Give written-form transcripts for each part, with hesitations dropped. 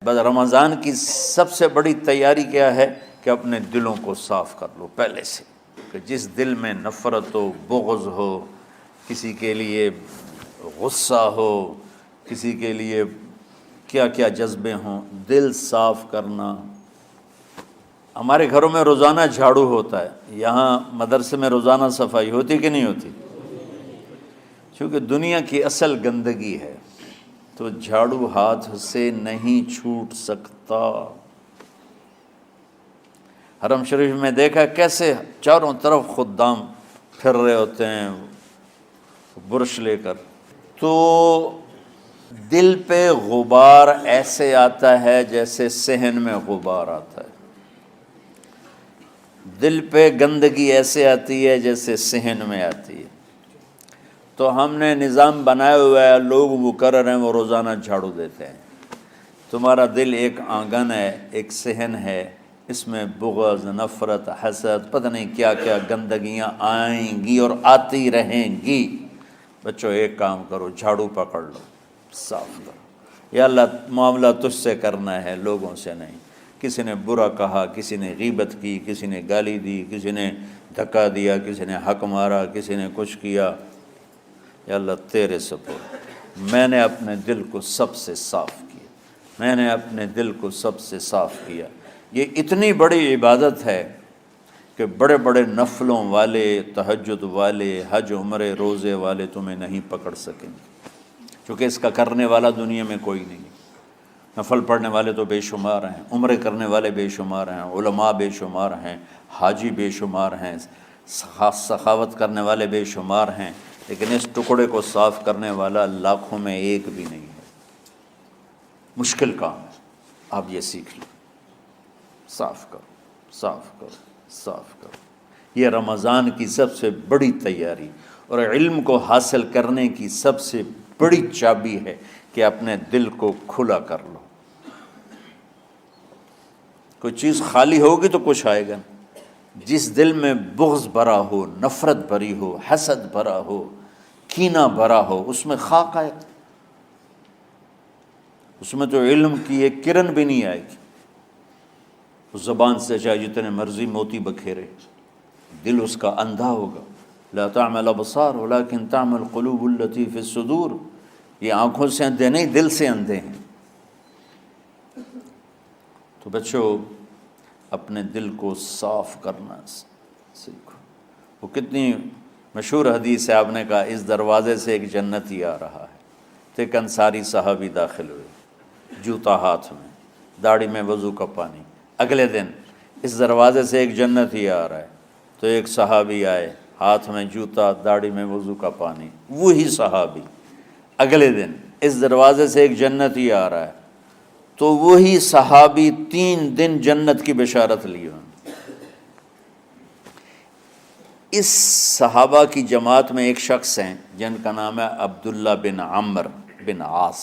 بس رمضان کی سب سے بڑی تیاری کیا ہے کہ اپنے دلوں کو صاف کر لو پہلے سے، کہ جس دل میں نفرت ہو، بغض ہو، کسی کے لیے غصہ ہو، کسی کے لیے کیا کیا جذبے ہوں، دل صاف کرنا۔ ہمارے گھروں میں روزانہ جھاڑو ہوتا ہے، یہاں مدرسے میں روزانہ صفائی ہوتی کہ نہیں ہوتی؟ چونکہ دنیا کی اصل گندگی ہے تو جھاڑو ہاتھ سے نہیں چھوٹ سکتا۔ حرم شریف میں دیکھا کیسے چاروں طرف خدام پھر رہے ہوتے ہیں برش لے کر، تو دل پہ غبار ایسے آتا ہے جیسے صحن میں غبار آتا ہے، دل پہ گندگی ایسے آتی ہے جیسے صحن میں آتی ہے۔ تو ہم نے نظام بنایا ہوا ہے، لوگ مقرر ہیں، وہ روزانہ جھاڑو دیتے ہیں۔ تمہارا دل ایک آنگن ہے، ایک صحن ہے، اس میں بغض، نفرت، حسد، پتہ نہیں کیا کیا گندگیاں آئیں گی اور آتی رہیں گی۔ بچوں ایک کام کرو، جھاڑو پکڑ لو، صاف کرو۔ یا اللہ معاملہ تجھ سے کرنا ہے، لوگوں سے نہیں۔ کسی نے برا کہا، کسی نے غیبت کی، کسی نے گالی دی، کسی نے دھکا دیا، کسی نے حق مارا، کسی نے کچھ کیا، یا اللہ تیرے سپرد، میں نے اپنے دل کو سب سے صاف کیا، میں نے اپنے دل کو سب سے صاف کیا۔ یہ اتنی بڑی عبادت ہے کہ بڑے بڑے نفلوں والے، تہجد والے، حج عمرے روزے والے تمہیں نہیں پکڑ سکیں گے، چونکہ اس کا کرنے والا دنیا میں کوئی نہیں ہے۔ نفل پڑھنے والے تو بے شمار ہیں، عمرے کرنے والے بے شمار ہیں، علماء بے شمار ہیں، حاجی بے شمار ہیں، سخاوت کرنے والے بے شمار ہیں، لیکن اس ٹکڑے کو صاف کرنے والا لاکھوں میں ایک بھی نہیں ہے۔ مشکل کام ہے، آپ یہ سیکھ لیں، صاف کرو، صاف کرو، صاف کرو۔ یہ رمضان کی سب سے بڑی تیاری اور علم کو حاصل کرنے کی سب سے بڑی چابی ہے کہ اپنے دل کو کھلا کر لو۔ کوئی چیز خالی ہوگی تو کچھ آئے گا۔ جس دل میں بغض بھرا ہو، نفرت بھری ہو، حسد بھرا ہو، کینہ بھرا ہو، اس میں خاک آئے گا، اس میں تو علم کی ایک کرن بھی نہیں آئے گی۔ اس زبان سے چاہے جتنے مرضی موتی بکھیرے، دل اس کا اندھا ہوگا۔ لا تعمى الابصار ولكن تعمى القلوب التي في الصدور، یہ آنکھوں سے اندھے نہیں، دل سے اندھے ہیں۔ تو بچوں اپنے دل کو صاف کرنا سیکھو۔ وہ کتنی مشہور حدیث ہے، آپ نے کہا اس دروازے سے ایک جنتی آ رہا ہے، تو ایک انصاری صحابی داخل ہوئے، جوتا ہاتھ میں، داڑھی میں وضو کا پانی۔ اگلے دن اس دروازے سے ایک جنتی آ رہا ہے، تو ایک صحابی آئے، ہاتھ میں جوتا، داڑھی میں وضو کا پانی۔ وہی صحابی اگلے دن اس دروازے سے ایک جنتی آ رہا ہے، تو وہی صحابی 3 دن جنت کی بشارت لی۔ اس صحابہ کی جماعت میں ایک شخص ہیں جن کا نام ہے عبداللہ بن عمرو بن عاص۔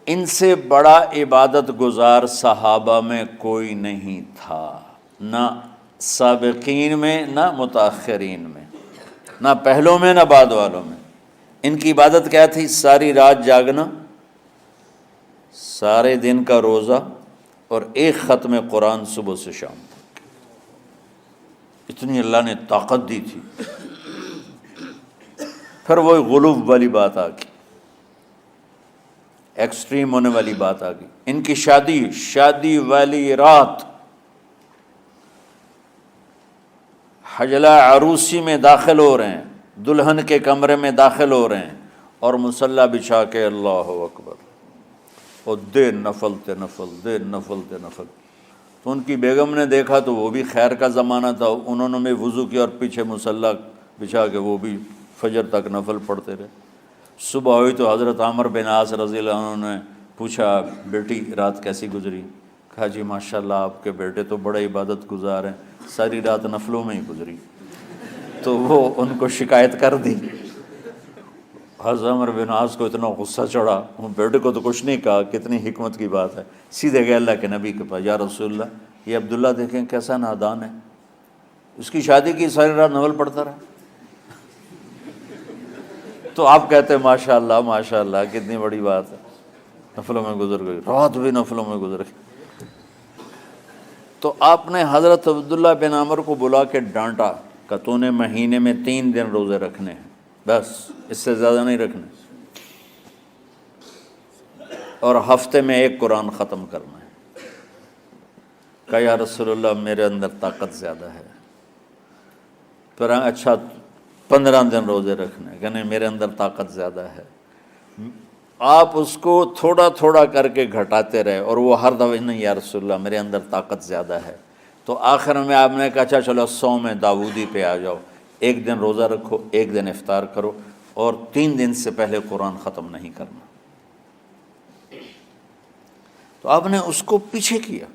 ان سے بڑا عبادت گزار صحابہ میں کوئی نہیں تھا، نہ سابقین میں، نہ متاخرین میں، نہ پہلوں میں، نہ بعد والوں میں۔ ان کی عبادت کیا تھی؟ ساری رات جاگنا، سارے دن کا روزہ، اور ایک ختم قرآن صبح سے شام تک۔ اتنی اللہ نے طاقت دی تھی۔ پھر وہی غلوب والی بات آ گئی، ایکسٹریم ہونے والی بات آ گئی۔ ان کی شادی والی رات حجلہ عروسی میں داخل ہو رہے ہیں، دلہن کے کمرے میں داخل ہو رہے ہیں، اور مصلی بچھا کے اللہ اکبر، اور دیر نفل تے نفل، دیر نفل تے نفل۔ تو ان کی بیگم نے دیکھا تو وہ بھی خیر کا زمانہ تھا، انہوں نے بھی وضو کیا اور پیچھے مصلی بچھا کے وہ بھی فجر تک نفل پڑھتے رہے۔ صبح ہوئی تو حضرت عمرو بن عاص رضی اللہ عنہ نے پوچھا، بیٹی رات کیسی گزری؟ کہا جی ماشاءاللہ آپ کے بیٹے تو بڑے عبادت گزار ہیں، ساری رات نفلوں میں ہی گزری۔ تو وہ ان کو شکایت کر دی۔ حضرت عمرو بن عاص کو اتنا غصہ چڑھا، وہ بیٹے کو تو کچھ نہیں کہا، کتنی حکمت کی بات ہے، سیدھے گئے اللہ کے نبی کے پاس، یا رسول اللہ یہ عبداللہ دیکھیں کیسا نادان ہے، اس کی شادی کی ساری رات نفل پڑھتا رہا۔ تو آپ کہتے ہیں ماشاءاللہ ماشاءاللہ کتنی بڑی بات ہے۔ نفلوں میں گزر گئی، رات بھی نفلوں میں گزر گئی۔ تو آپ نے حضرت عبداللہ بن عمر کو بلا کے ڈانٹا کہ تو نے مہینے میں 3 دن روزے رکھنے ہیں، بس اس سے زیادہ نہیں رکھنے، اور ہفتے میں 1 قرآن ختم کرنا ہے۔ کہا یا رسول اللہ میرے اندر طاقت زیادہ ہے۔ پھر اچھا 15 دن روزے رکھنے، کہ نہیں میرے اندر طاقت زیادہ ہے۔ آپ اس کو تھوڑا تھوڑا کر کے گھٹاتے رہے، اور وہ ہر دفعہ نہیں یا رسول اللہ میرے اندر طاقت زیادہ ہے۔ تو آخر میں آپ نے کہا اچھا چلو صوم داؤدی پہ آ جاؤ، 1 دن روزہ رکھو، 1 دن افطار کرو، اور 3 دن سے پہلے قرآن ختم نہیں کرنا۔ تو آپ نے اس کو پیچھے کیا۔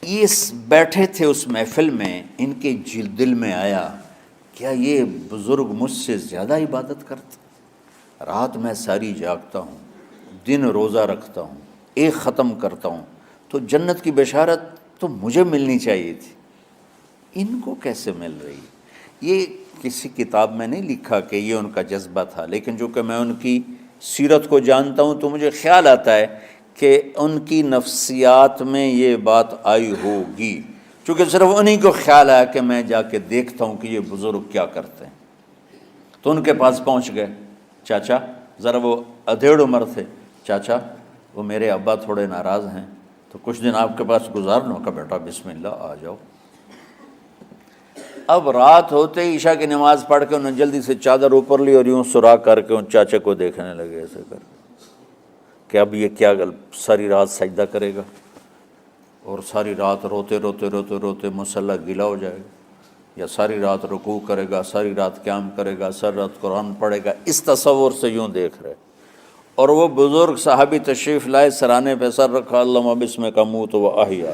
یہ بیٹھے تھے اس محفل میں، ان کے دل میں آیا کیا یہ بزرگ مجھ سے زیادہ عبادت کرتا؟ رات میں ساری جاگتا ہوں، دن روزہ رکھتا ہوں، 1 ختم کرتا ہوں، تو جنت کی بشارت تو مجھے ملنی چاہیے تھی، ان کو کیسے مل رہی؟ یہ کسی کتاب میں نہیں لکھا کہ یہ ان کا جذبہ تھا، لیکن جو کہ میں ان کی سیرت کو جانتا ہوں تو مجھے خیال آتا ہے کہ ان کی نفسیات میں یہ بات آئی ہوگی، چونکہ صرف انہی کو خیال آیا کہ میں جا کے دیکھتا ہوں کہ یہ بزرگ کیا کرتے ہیں۔ تو ان کے پاس پہنچ گئے، چاچا، ذرا وہ ادھیڑ عمر تھے، چاچا وہ میرے ابا تھوڑے ناراض ہیں، تو کچھ دن آپ کے پاس گزار لوں؟ کا بیٹا بسم اللہ آ جاؤ۔ اب رات ہوتے ہی عشاء کی نماز پڑھ کے انہوں نے جلدی سے چادر اوپر لی اور یوں سراغ کر کے ان چاچے کو دیکھنے لگے ایسے کر کہ اب یہ کیا ساری رات سجدہ کرے گا، اور ساری رات روتے روتے روتے روتے مصلی گیلا ہو جائے گا، یا ساری رات رکوع کرے گا، ساری رات قیام کرے گا، ساری رات قرآن پڑھے گا، اس تصور سے یوں دیکھ رہے۔ اور وہ بزرگ صحابی تشریف لائے، سرانے پہ سر رکھا، اللہم بسمک اموت و احیا،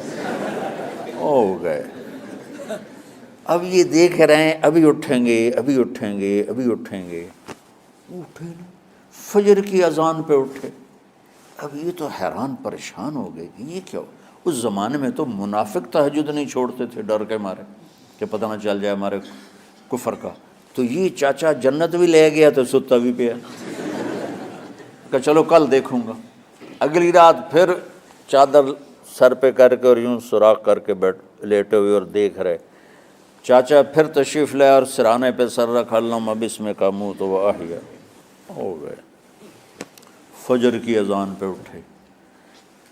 ہو گئے۔ اب یہ دیکھ رہے ہیں ابھی اٹھیں گے، ابھی اٹھیں گے، ابھی اٹھیں گے، اٹھے نا، فجر کی اذان پہ اٹھے۔ اب یہ تو حیران پریشان ہو گئے کہ یہ کیا ہو؟ اس زمانے میں تو منافق تہجد نہیں چھوڑتے تھے ڈر کے مارے کہ پتہ نہ چل جائے ہمارے کفر کا، تو یہ چاچا جنت بھی لے گیا تو ستا بھی پیا کہ چلو کل دیکھوں گا۔ اگلی رات پھر چادر سر پہ کر کے اور یوں سوراخ کر کے لیٹے ہوئے اور دیکھ رہے۔ چاچا پھر تشریف لے اور سرانے پہ سر رکھا، اللہم بسمک اموت و احیا، ہو گئے۔ فجر کی اذان پہ اٹھے،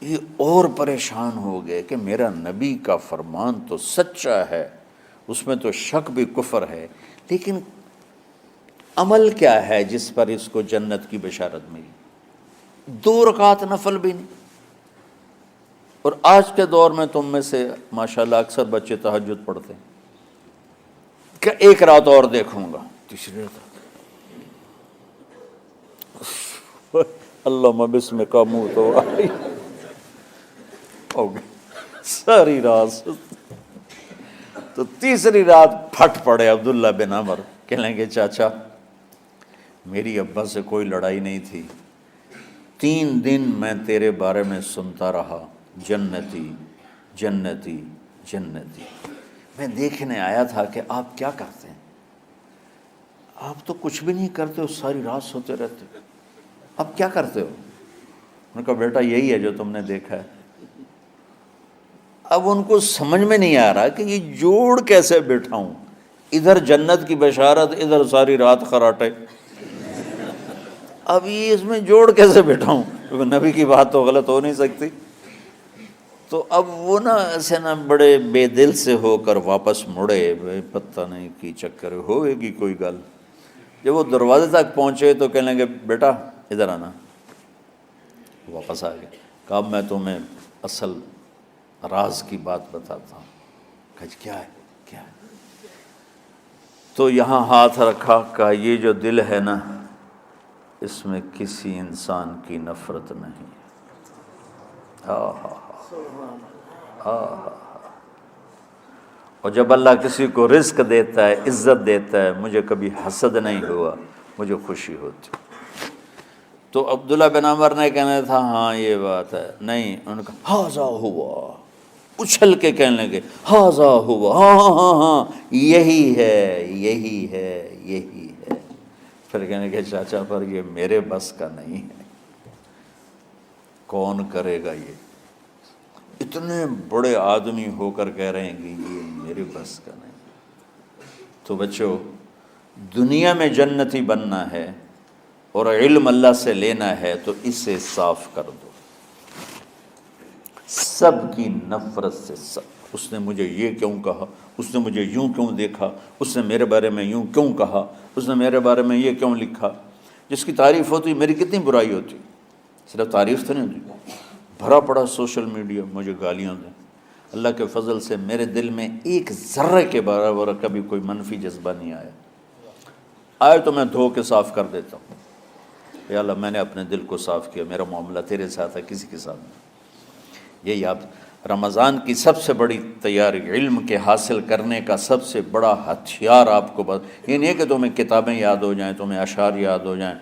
یہ اور پریشان ہو گئے کہ میرا نبی کا فرمان تو سچا ہے، اس میں تو شک بھی کفر ہے، لیکن عمل کیا ہے جس پر اس کو جنت کی بشارت ملی؟ 2 رکعت نفل بھی نہیں۔ اور آج کے دور میں تم میں سے ماشاءاللہ اکثر بچے تہجد پڑھتے ہیں کہ 1 رات اور دیکھوں گا، تیسری رات اللہم بسمک اموت و احیا، ہو گئی ساری رات۔ تو تیسری رات پھٹ پڑے عبداللہ بن عمر، کہنے گے چاچا میری ابا سے کوئی لڑائی نہیں تھی، 3 دن میں تیرے بارے میں سنتا رہا، جنتی جنتی جنتی۔ میں دیکھنے آیا تھا کہ آپ کیا کرتے ہیں، آپ تو کچھ بھی نہیں کرتے ہو، ساری رات سوتے رہتے ہو، اب کیا کرتے ہو؟ انہوں نے کہا بیٹا یہی ہے جو تم نے دیکھا ہے۔ اب ان کو سمجھ میں نہیں آ رہا کہ یہ جوڑ کیسے بٹھاؤں، ادھر جنت کی بشارت، ادھر ساری رات خراٹے، اب یہ اس میں جوڑ کیسے بٹھاؤں، کیونکہ نبی کی بات تو غلط ہو نہیں سکتی۔ تو اب وہ نا ایسے نا بڑے بے دل سے ہو کر واپس مڑے، پتہ نہیں کی چکر ہوئے گی کوئی گل۔ جب وہ دروازے تک پہنچے تو کہنے لگے بیٹا ادھر آنا، واپس آ گئے۔ کہا میں تمہیں اصل راز کی بات بتاتا ہوں۔ کہا کیا ہے کیا ہے؟ تو یہاں ہاتھ رکھا، کہا یہ جو دل ہے نا اس میں کسی انسان کی نفرت نہیں۔ اور جب اللہ کسی کو رزق دیتا ہے، عزت دیتا ہے، مجھے کبھی حسد نہیں ہوا، مجھے خوشی ہوتی۔ تو عبداللہ بن عمر نے کہنا تھا ہاں یہ بات ہے، نہیں، انہوں نے کہا ہاذا ہوا، اچھل کے کہنے لگے ہاذا ہوا، ہاں ہاں ہاں ہاں یہی ہے یہی ہے یہی ہے۔ پھر کہنے کہ چاچا پر یہ میرے بس کا نہیں ہے، کون کرے گا یہ؟ اتنے بڑے آدمی ہو کر کہہ رہے ہیں کہ یہ میرے بس کا نہیں۔ تو بچوں، دنیا میں جنتی بننا ہے اور علم اللہ سے لینا ہے تو اسے صاف کر دو، سب کی نفرت سے۔ سب، اس نے مجھے یہ کیوں کہا، اس نے مجھے یوں کیوں دیکھا، اس نے میرے بارے میں یوں کیوں کہا، اس نے میرے بارے میں یہ کیوں لکھا۔ جس کی تعریف ہوتی میری کتنی برائی ہوتی، صرف تعریف تو نہیں ہوتی، بھرا پڑا سوشل میڈیا مجھے گالیاں دیں۔ اللہ کے فضل سے میرے دل میں ایک ذرے کے برابر کبھی کوئی منفی جذبہ نہیں آیا، آئے تو میں دھو کے صاف کر دیتا ہوں، یا اللہ میں نے اپنے دل کو صاف کیا، میرا معاملہ تیرے ساتھ ہے، کسی کے ساتھ نہیں۔ یہی آپ رمضان کی سب سے بڑی تیاری، علم کے حاصل کرنے کا سب سے بڑا ہتھیار آپ کو یہ نہیں ہے کہ تمہیں کتابیں یاد ہو جائیں، تمہیں اشعار یاد ہو جائیں۔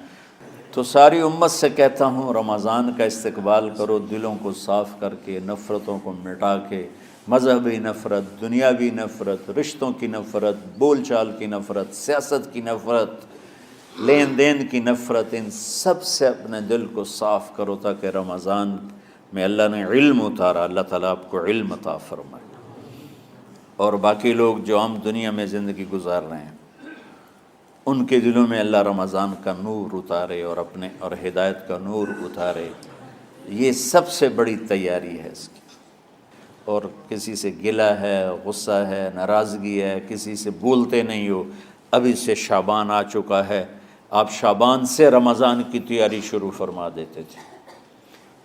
تو ساری امت سے کہتا ہوں رمضان کا استقبال کرو دلوں کو صاف کر کے، نفرتوں کو مٹا کے، مذہبی نفرت، دنیاوی نفرت، رشتوں کی نفرت، بول چال کی نفرت، سیاست کی نفرت، لین دین کی نفرت، ان سب سے اپنے دل کو صاف کرو تاکہ رمضان میں اللہ نے علم اتارا، اللہ تعالیٰ آپ کو علم عطا فرمائے، اور باقی لوگ جو عام دنیا میں زندگی گزار رہے ہیں ان کے دلوں میں اللہ رمضان کا نور اتارے اور ہدایت کا نور اتارے۔ یہ سب سے بڑی تیاری ہے اس کی۔ اور کسی سے گلہ ہے، غصہ ہے، ناراضگی ہے، کسی سے بولتے نہیں ہو، ابھی سے شعبان آ چکا ہے، آپ شعبان سے رمضان کی تیاری شروع فرما دیتے تھے،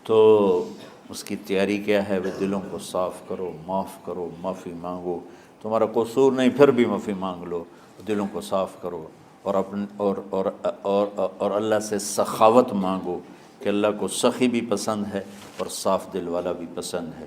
تو اس کی تیاری کیا ہے؟ وہ دلوں کو صاف کرو، معاف کرو، معافی مانگو، تمہارا قصور نہیں پھر بھی معافی مانگ لو، دلوں کو صاف کرو، اور اللہ سے سخاوت مانگو کہ اللہ کو سخی بھی پسند ہے اور صاف دل والا بھی پسند ہے۔